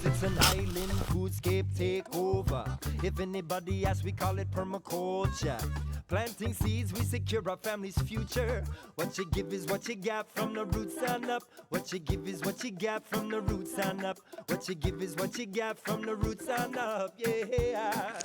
It's an island foodscape takeover. If anybody asks, we call it permaculture. Planting seeds, we secure our family's future. What you give is what you get from the roots and up. What you give is what you get from the roots and up. What you give is what you get from the roots and up. Yeah.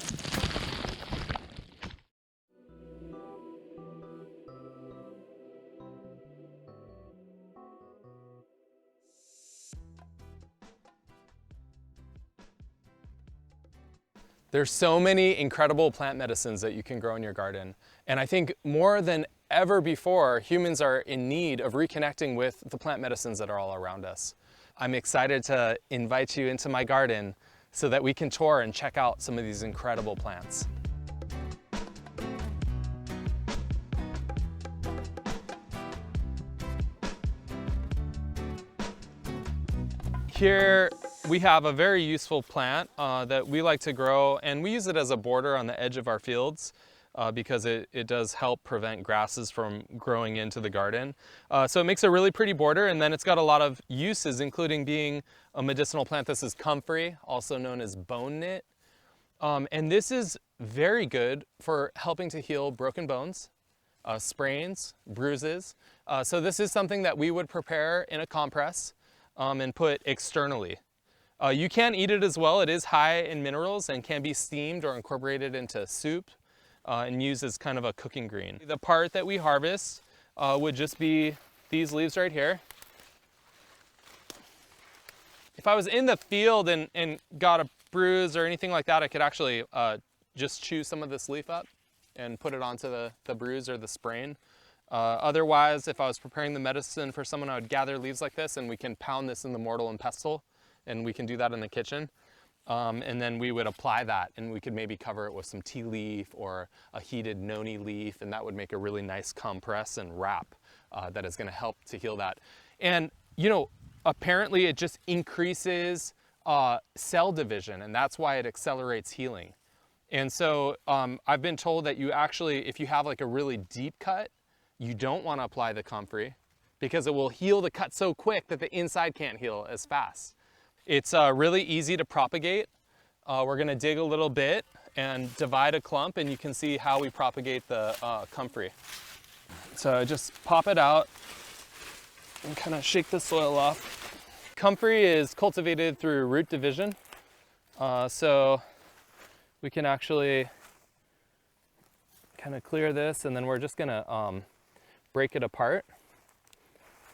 There's so many incredible plant medicines that you can grow in your garden. And I think more than ever before, humans are in need of reconnecting with the plant medicines that are all around us. I'm excited to invite you into my garden so that we can tour and check out some of these incredible plants. Here we have a very useful plant that we like to grow, and we use it as a border on the edge of our fields because it does help prevent grasses from growing into the garden. So it makes a really pretty border, and then it's got a lot of uses, including being a medicinal plant. This is comfrey, also known as bone knit. And this is very good for helping to heal broken bones, sprains, bruises. So this is something that we would prepare in a compress and put externally. You can eat it as well. It is high in minerals and can be steamed or incorporated into soup and used as kind of a cooking green. The part that we harvest would just be these leaves right here. If I was in the field and got a bruise or anything like that, I could actually just chew some of this leaf up and put it onto the bruise or the sprain. Otherwise, if I was preparing the medicine for someone, I would gather leaves like this, and we can pound this in the mortar and pestle, and we can do that in the kitchen. And then we would apply that, and we could maybe cover it with some tea leaf or a heated noni leaf, and that would make a really nice compress and wrap that is going to help to heal that. And you know, apparently it just increases cell division, and that's why it accelerates healing. And so I've been told that you actually, if you have like a really deep cut, you don't want to apply the comfrey because it will heal the cut so quick that the inside can't heal as fast. It's really easy to propagate. We're going to dig a little bit and divide a clump, and you can see how we propagate the comfrey. So just pop it out and kind of shake the soil off. Comfrey is cultivated through root division. So we can actually kind of clear this, and then we're just going to break it apart.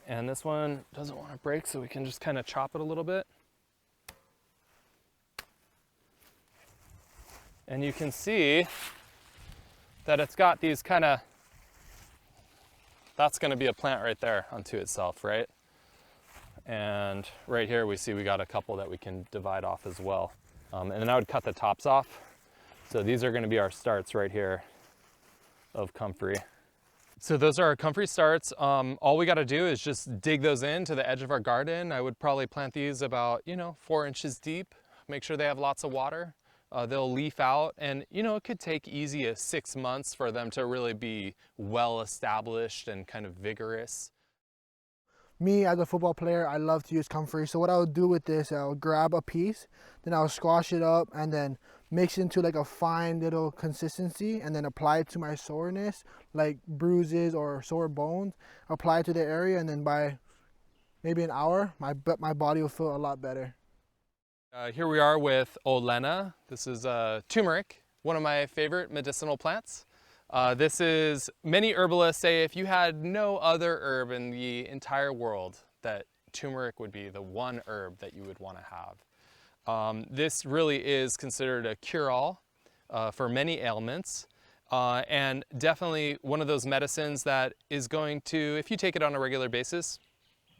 And this one doesn't want to break, so we can just kind of chop it a little bit. And you can see that it's got these kind of, that's going to be a plant right there unto itself, right? And right here we see we got a couple that we can divide off as well. And then I would cut the tops off. So these are going to be our starts right here of comfrey. So those are our comfrey starts. All we got to do is just dig those in to the edge of our garden. I would probably plant these about, 4 inches deep. Make sure they have lots of water. They'll leaf out, and it could take easy as 6 months for them to really be well established and kind of vigorous. Me as a football player, I love to use comfrey. So what I would do with this, I'll grab a piece, then I'll squash it up and then mix it into like a fine little consistency, and then apply it to my soreness, like bruises or sore bones. Apply it to the area, and then by maybe an hour, my body will feel a lot better. Here we are with olena. This is turmeric, one of my favorite medicinal plants. This is, many herbalists say if you had no other herb in the entire world, that turmeric would be the one herb that you would want to have. This really is considered a cure-all for many ailments, and definitely one of those medicines that is going to, if you take it on a regular basis,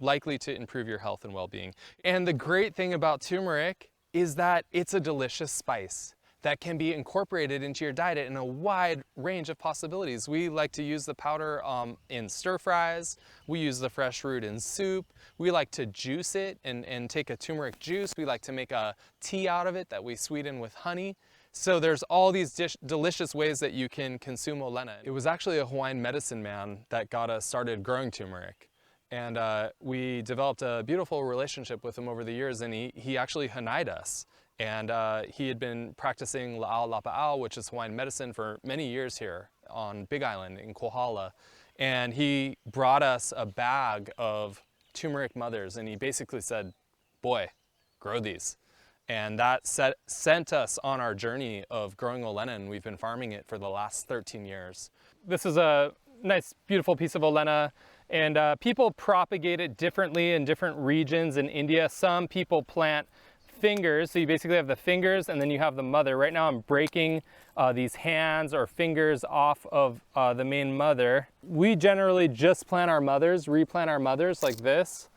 likely to improve your health and well-being. And the great thing about turmeric is that it's a delicious spice that can be incorporated into your diet in a wide range of possibilities. We like to use the powder in stir fries. We use the fresh root in soup. We like to juice it and take a turmeric juice. We like to make a tea out of it that we sweeten with honey. So there's all these delicious ways that you can consume olena. It was actually a Hawaiian medicine man that got us started growing turmeric. And we developed a beautiful relationship with him over the years, and he actually hanai'd us. And he had been practicing la'au, which is Hawaiian medicine, for many years here on Big Island in Kohala. And he brought us a bag of turmeric mothers, and he basically said, boy, grow these. And that sent us on our journey of growing olena, and we've been farming it for the last 13 years. This is a nice, beautiful piece of olena, and people propagate it differently in different regions in India. Some people plant fingers, so you basically have the fingers and then you have the mother. Right now I'm breaking these hands or fingers off of the main mother. We generally just plant our mothers, replant our mothers like this.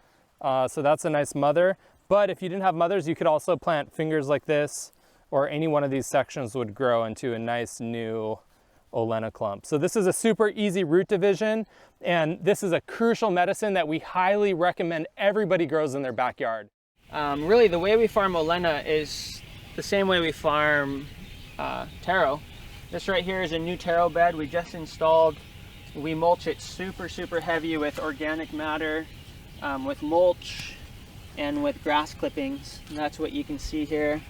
So that's a nice mother. But if you didn't have mothers, you could also plant fingers like this, or any one of these sections would grow into a nice new olena clump. So this is a super easy root division, and this is a crucial medicine that we highly recommend everybody grows in their backyard. Really, the way we farm olena is the same way we farm taro. This right here is a new taro bed we just installed. We mulch it super heavy with organic matter, with mulch, and with grass clippings. And that's what you can see here.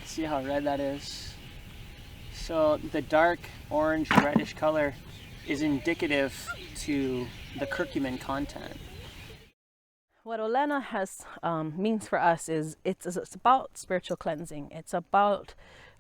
See how red that is? So the dark orange reddish color is indicative to the curcumin content. What olena has means for us is it's about spiritual cleansing. It's about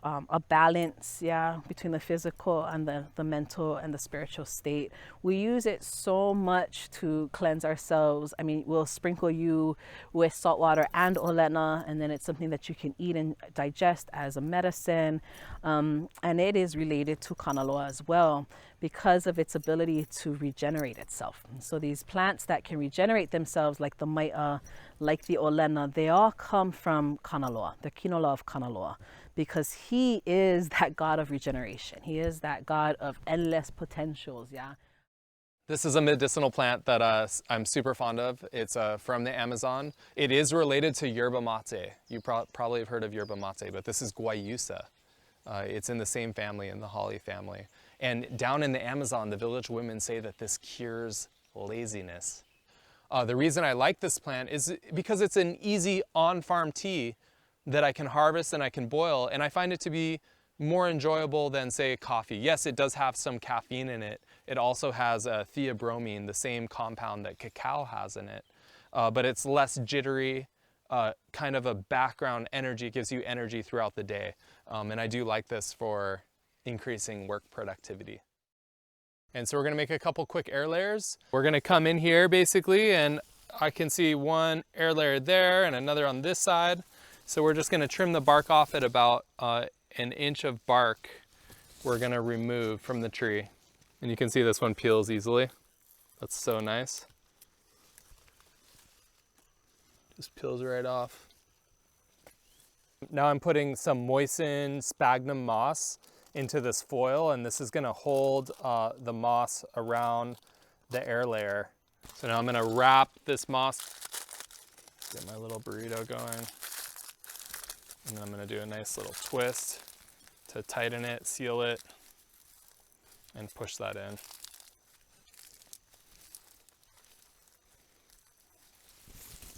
a balance, between the physical and the mental and the spiritual state. We use it so much to cleanse ourselves. I mean, we'll sprinkle you with salt water and olena, and then it's something that you can eat and digest as a medicine. And it is related to kanaloa as well, because of its ability to regenerate itself. So these plants that can regenerate themselves, like the Micah, like the olena, they all come from kanaloa, the kinola of kanaloa, because he is that God of regeneration. He is that God of endless potentials, This is a medicinal plant that I'm super fond of. It's from the Amazon. It is related to yerba mate. You probably have heard of yerba mate, but this is guayusa. It's in the same family, in the holly family. And down in the Amazon, the village women say that this cures laziness. The reason I like this plant is because it's an easy on-farm tea that I can harvest and I can boil, and I find it to be more enjoyable than, say, coffee. Yes, it does have some caffeine in it. It also has theobromine, the same compound that cacao has in it, but it's less jittery, kind of a background energy, gives you energy throughout the day. And I do like this for increasing work productivity. And so we're gonna make a couple quick air layers. We're gonna come in here basically, and I can see one air layer there and another on this side. So we're just gonna trim the bark off at about an inch of bark we're gonna remove from the tree. And you can see this one peels easily. That's so nice. Just peels right off. Now I'm putting some moistened sphagnum moss into this foil, and this is gonna hold the moss around the air layer. So now I'm gonna wrap this moss, get my little burrito going, and then I'm gonna do a nice little twist to tighten it, seal it, and push that in.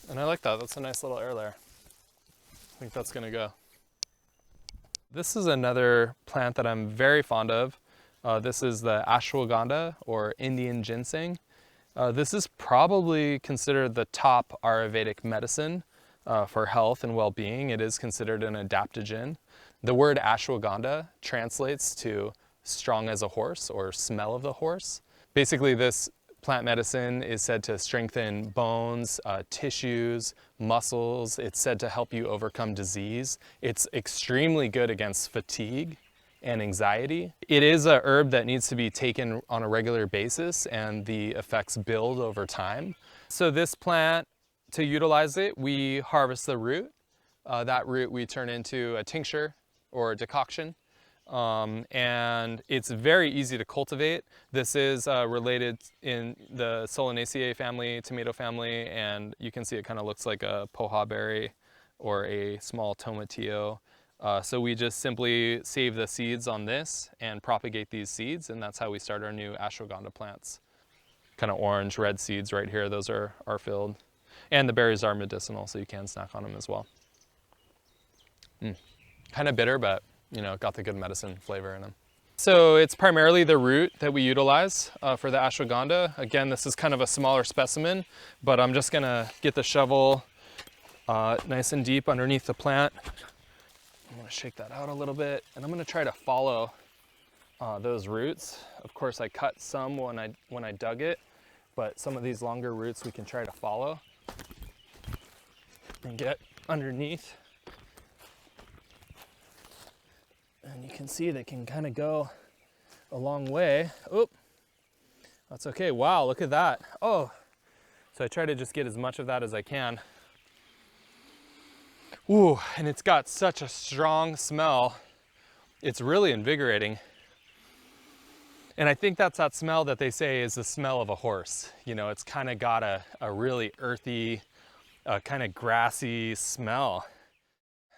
And I like that, that's a nice little air layer. I think that's gonna go. This is another plant that I'm very fond of. This is the ASHWAGANDHA, or Indian ginseng. This is probably considered the top Ayurvedic medicine for health and well-being. It is considered an adaptogen. The word ashwagandha translates to strong as a horse, or smell of the horse. Basically, this plant medicine is said to strengthen bones, tissues, muscles. It's said to help you overcome disease. It's extremely good against fatigue and anxiety. It is a herb that needs to be taken on a regular basis, and the effects build over time. So this plant, to utilize it, we harvest the root. That root we turn into a tincture or a decoction. And it's very easy to cultivate. This is related in the Solanaceae family, tomato family, and you can see it kind of looks like a poha berry. or a small tomatillo. So we just simply save the seeds on this and propagate these seeds, and that's how we start our new ashwagandha plants. Kind of orange, red seeds right here, those are filled. And the berries are medicinal, so you can snack on them as well. Kind of bitter, but you know, got the good medicine flavor in them. So it's primarily the root that we utilize for the ashwagandha. Again, this is kind of a smaller specimen, but I'm just gonna get the shovel nice and deep underneath the plant. I'm gonna shake that out a little bit, and I'm gonna try to follow those roots. Of course, I cut some when I dug it, but some of these longer roots we can try to follow and get underneath. And you can see they can kind of go a long way. Oop, that's okay. Wow, look at that. Oh, so I try to just get as much of that as I can. Ooh, and it's got such a strong smell. It's really invigorating. And I think that's that smell that they say is the smell of a horse. You know, it's kind of got a really earthy, kind of grassy smell.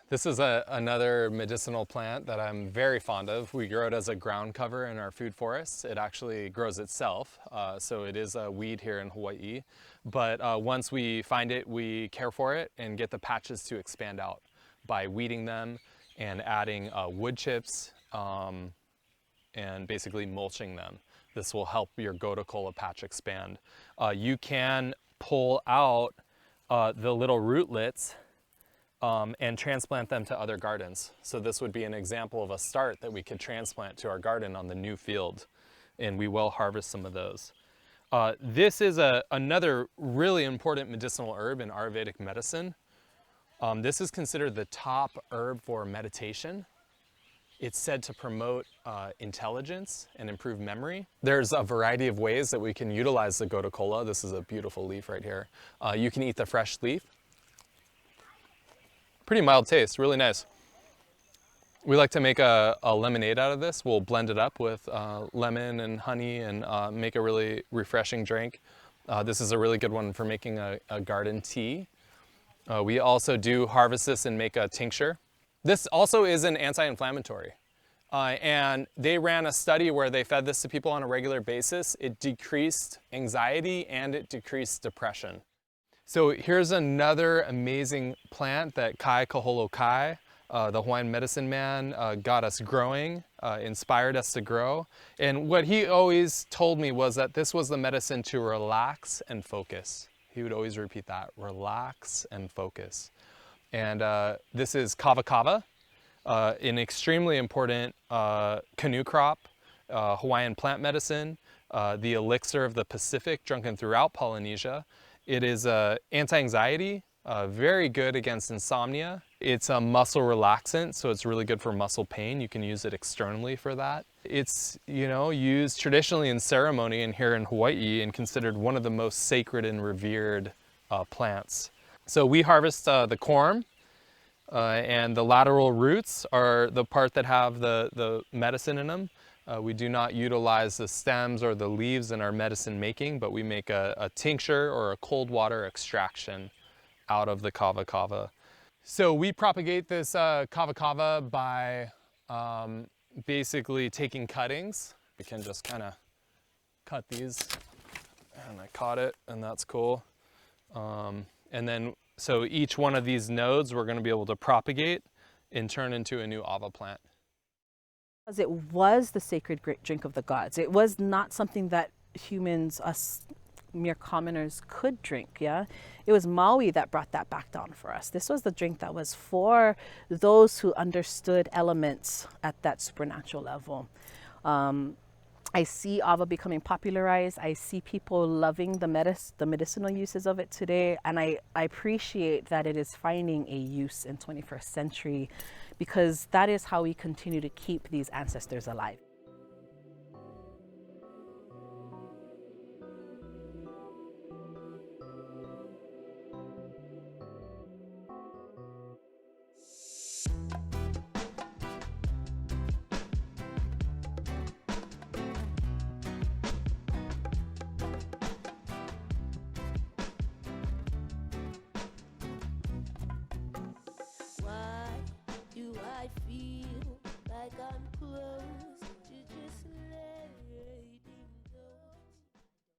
This is another medicinal plant that I'm very fond of. We grow it as a ground cover in our food forests. It actually grows itself, so it is a weed here in Hawaii. But once we find it, we care for it and get the patches to expand out by weeding them and adding wood chips and basically mulching them. This will help your GOTU KOLA patch expand. You can pull out the little rootlets and transplant them to other gardens. So this would be an example of a start that we could transplant to our garden on the new field, and we will harvest some of those. This is another really important medicinal herb in Ayurvedic medicine. This is considered the top herb for meditation. It's said to promote intelligence and improve memory. There's a variety of ways that we can utilize the GOTU KOLA. This is a beautiful leaf right here. You can eat the fresh leaf. Pretty mild taste, really nice. We like to make a lemonade out of this. We'll blend it up with lemon and honey and make a really refreshing drink. This is a really good one for making a garden tea. We also do harvest this and make a tincture. This also is an anti-inflammatory. And they ran a study where they fed this to people on a regular basis. It decreased anxiety and it decreased depression. So here's another amazing plant that Kai Kaholo Kai, the Hawaiian medicine man, got us growing, inspired us to grow. And what he always told me was that this was the medicine to relax and focus. He would always repeat that, relax and focus. And this is kava kava, an extremely important canoe crop, Hawaiian plant medicine, the elixir of the Pacific, drunken throughout Polynesia. It is anti-anxiety, very good against insomnia. It's a muscle relaxant, so it's really good for muscle pain. You can use it externally for that. It's, you know, used traditionally in ceremony and here in Hawaii and considered one of the most sacred and revered plants. So we harvest the corm, and the lateral roots are the part that have the medicine in them. We do not utilize the stems or the leaves in our medicine making, but we make a tincture or a cold water extraction out of the kava kava. So we propagate this kava kava by basically taking cuttings. We can just kind of cut these, and I caught it, and that's cool. And then, so each one of these nodes we're going to be able to propagate and turn into a new ava plant. Because it was the sacred drink of the gods. It was not something that humans, us mere commoners, could drink, yeah? It was Maui that brought that back down for us. This was the drink that was for those who understood elements at that supernatural level. I see ava becoming popularized. I see people loving the medicinal uses of it today, and I appreciate that it is finding a use in 21st century, because that is how we continue to keep these ancestors alive. gun.